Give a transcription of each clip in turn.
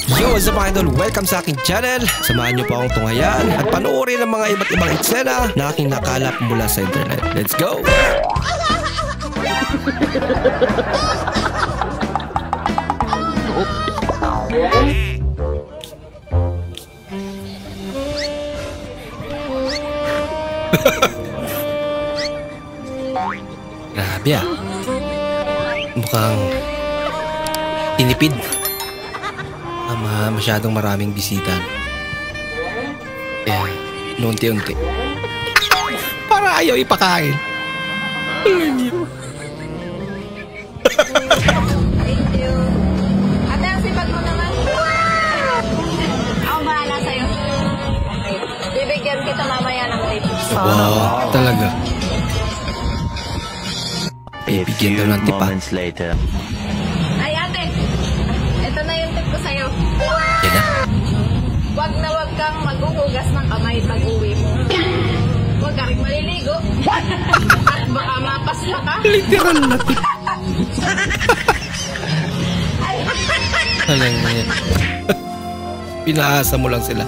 Yo, what's up mga idol? Welcome sa aking channel. Samahan niyo po akong tunghayan at panoorin ang mga iba't ibang eksena na aking nakalap mula sa internet. Let's go! Grabe ah. Mukhang tinipid. Masyadong maraming bisita. Kaya, unti-unti. Para ayaw ipakain. Thank you. Ate, ang sipag mo naman. Ako bahala sa'yo. Bibigyan kita mamaya ng tip. Wow, talaga. Bibigyan daw ng tip ah. Ay, ate. Ito na yung tip ko sa'yo. Yan na. Wag na wag kang maghuhugas ng kamay pag-uwi mo. Huwag ka rin maliligo. At baka mapasla ka. Literal na tip. Alam mo yan. Pinaasa mo lang sila.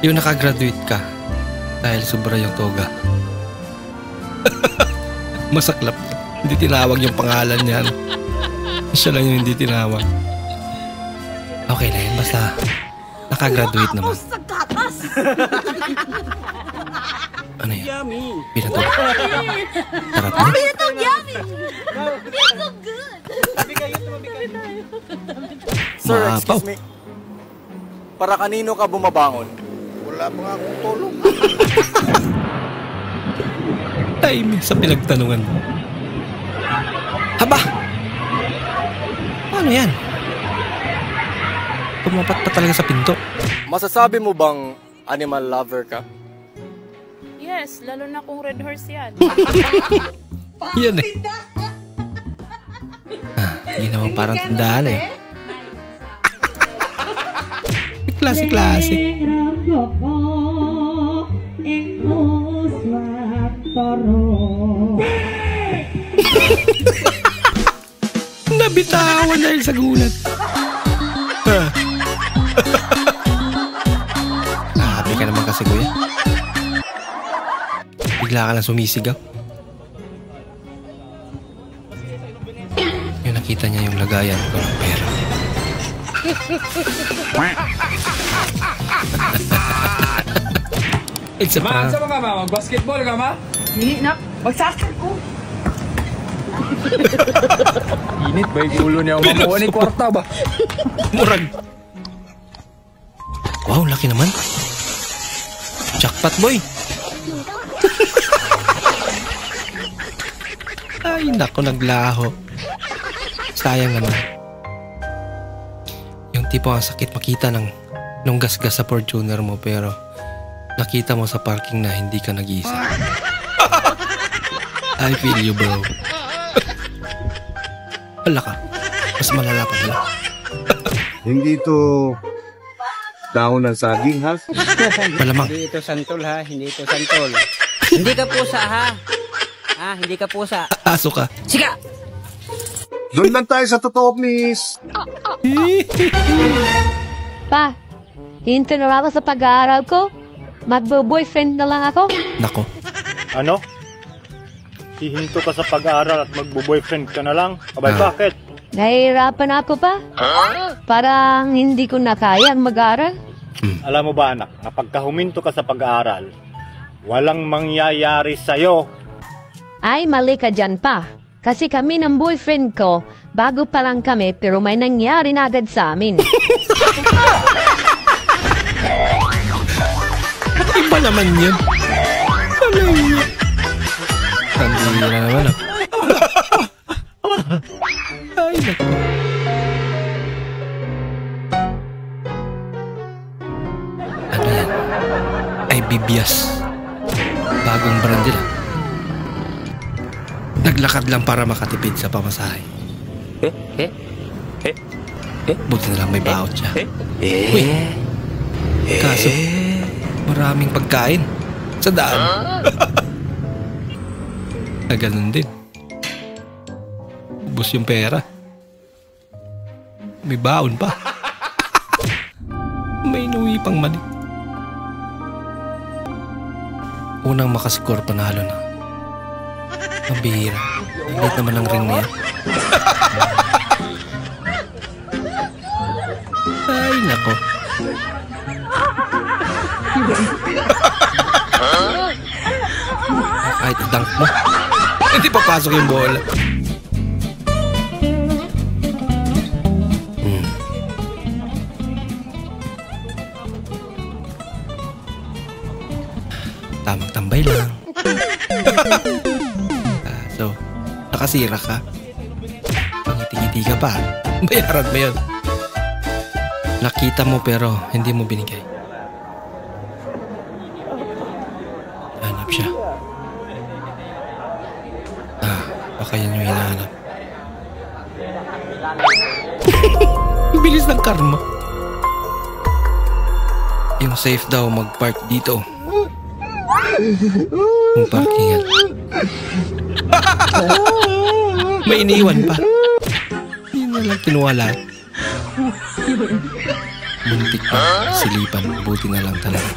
Yung nakagraduate ka dahil sobra yung toga. Masaklap. Hindi tinawag yung pangalan niyan. Siya lang yung hindi tinawag. Okay na yun. Basta nakagraduate naman. Ano yun? Pinatog. Tarap na. Pinatog, yummy! It's so good! Sir, excuse me. Para kanino ka bumabangon? Wala pa nga akong tulong. Time sa pinagtanungan. Haba! Paano yan? Pumapat pa talaga sa pinto. Masasabi mo bang animal lover ka? Yes, lalo na kung red horse yan. Yan eh. Hindi naman parang tindahan eh. Klase-klase. Nabitawan dahil sa gulat. Grabe ka naman kasi kuya. Bigla ka lang sumisigaw. Yung nakita niya yung lagayan ko ng pera. It's a prank. Saan ka ma? Mag-basketball ka ma? Hindi na. Magsasal ko. Init ba yung ulo niya? Makuha ni kwarta ba? Murag. Wow, laki naman. Jackpot boy. Ay, nako, naglaho. Sayang naman. Yung tipo ang sakit makita nung gasgas sa Fortuner mo pero nakita mo sa parking na hindi ka nag-iisa. I feel you, bro. Hala ka. Mas malala pa pala. Hindi ito dahon ng saging, ha? Malamang. Hindi ito santol, ha? Hindi ito santol. Hindi ka pusa, ha? Ah, hindi ka pusa. Aso ka. Siga! Doon lang tayo sa totoo, miss. Pa, hinto na ako sa pag-aaral ko. Magbo-boyfriend na lang ako. Nako. Ano? Hihinto ka sa pag-aaral at magbo-boyfriend ka na lang? Abay, bakit? Nahihirapan ako pa. Parang hindi ko na kaya mag-aaral. Alam mo ba anak, na pagka huminto ka sa pag-aaral, walang mangyayari sa'yo. Ay, mali ka dyan pa. Kasi kami ng boyfriend ko, bago pa lang kami pero may nangyari na agad sa amin. Iba naman yun. Tandila na naman ah. Ay, naku. Ano yan? Ay, Bibias. Bagong brand nila. Naglakad lang para makatipid sa pamasahe. Buti na lang may baon siya. Uy, kaso maraming pagkain sa daan. Na ganun din. Ubus yung pera. May baon pa. May inuwi pang mali. Unang makascore, panalo na. Mabihira. Liit naman ang ring niya. Ay, nako. Kahit dunk mo. Hindi papasok yung bola. Tamang tambay lang. So, nakasira ka. Pangiti-ngiti ka pa. Bayaran mo yun. Nakita mo pero hindi mo binigay. Hanap siya. Baka yan yung hinahanap. Bilis ng karma. Yung safe daw mag-park dito. Yung parkingan. May iniwan pa. Hindi na lang tinuwala. Muntik pa. Silipan. Buti na lang talaga.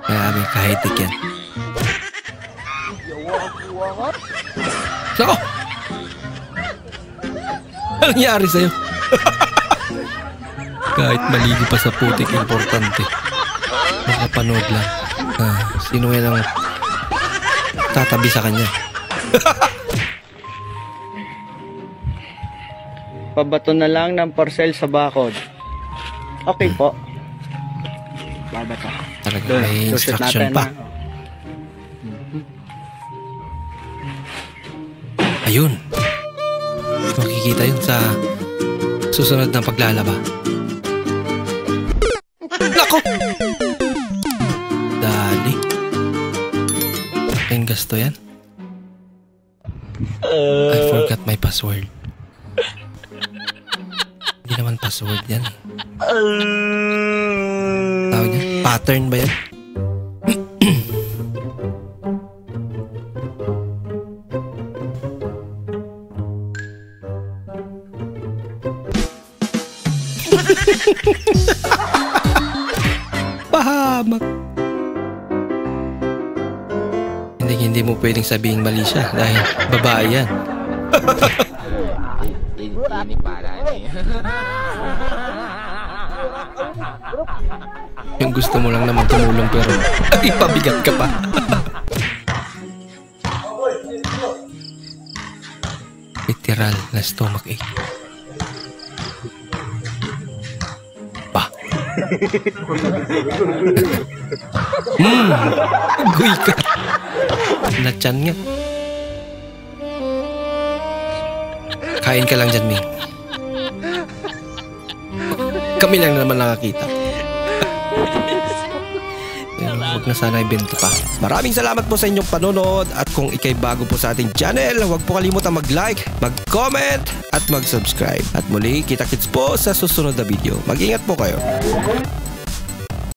Grabe, kahit yan. Nako! Anong nangyari sa'yo? Kahit maligo pa sa putik, importante. Makapanood lang. Sino yan ang tatabi sa kanya? Pabato na lang ng parcel sa bakod. Okay po. Babato. Talaga may instruction pa. Ayun. Makikita yun sa susunod na paglalaba. Nako! Dali. Aking gasto yan. I forgot my password. Hindi naman password yan. Tawag niya? Pattern ba yan? Pahamak. Hindi mo pwedeng sabihing mali siya dahil babae yan. Yung gusto mo lang naman tumulong pero ipabigat ka pa. Literal na stomach ache. Guy ka. Natyan nga. Kain ka lang dyan, Ming. Kami lang naman nakakita. Pero huwag na sana ibenta pa. Maraming salamat po sa inyong panonood. At kung ikay bago po sa ating channel, huwag po kalimutan mag-like, mag-comment, at mag-subscribe. At muli, kita-kits po sa susunod na video. Mag-ingat po kayo.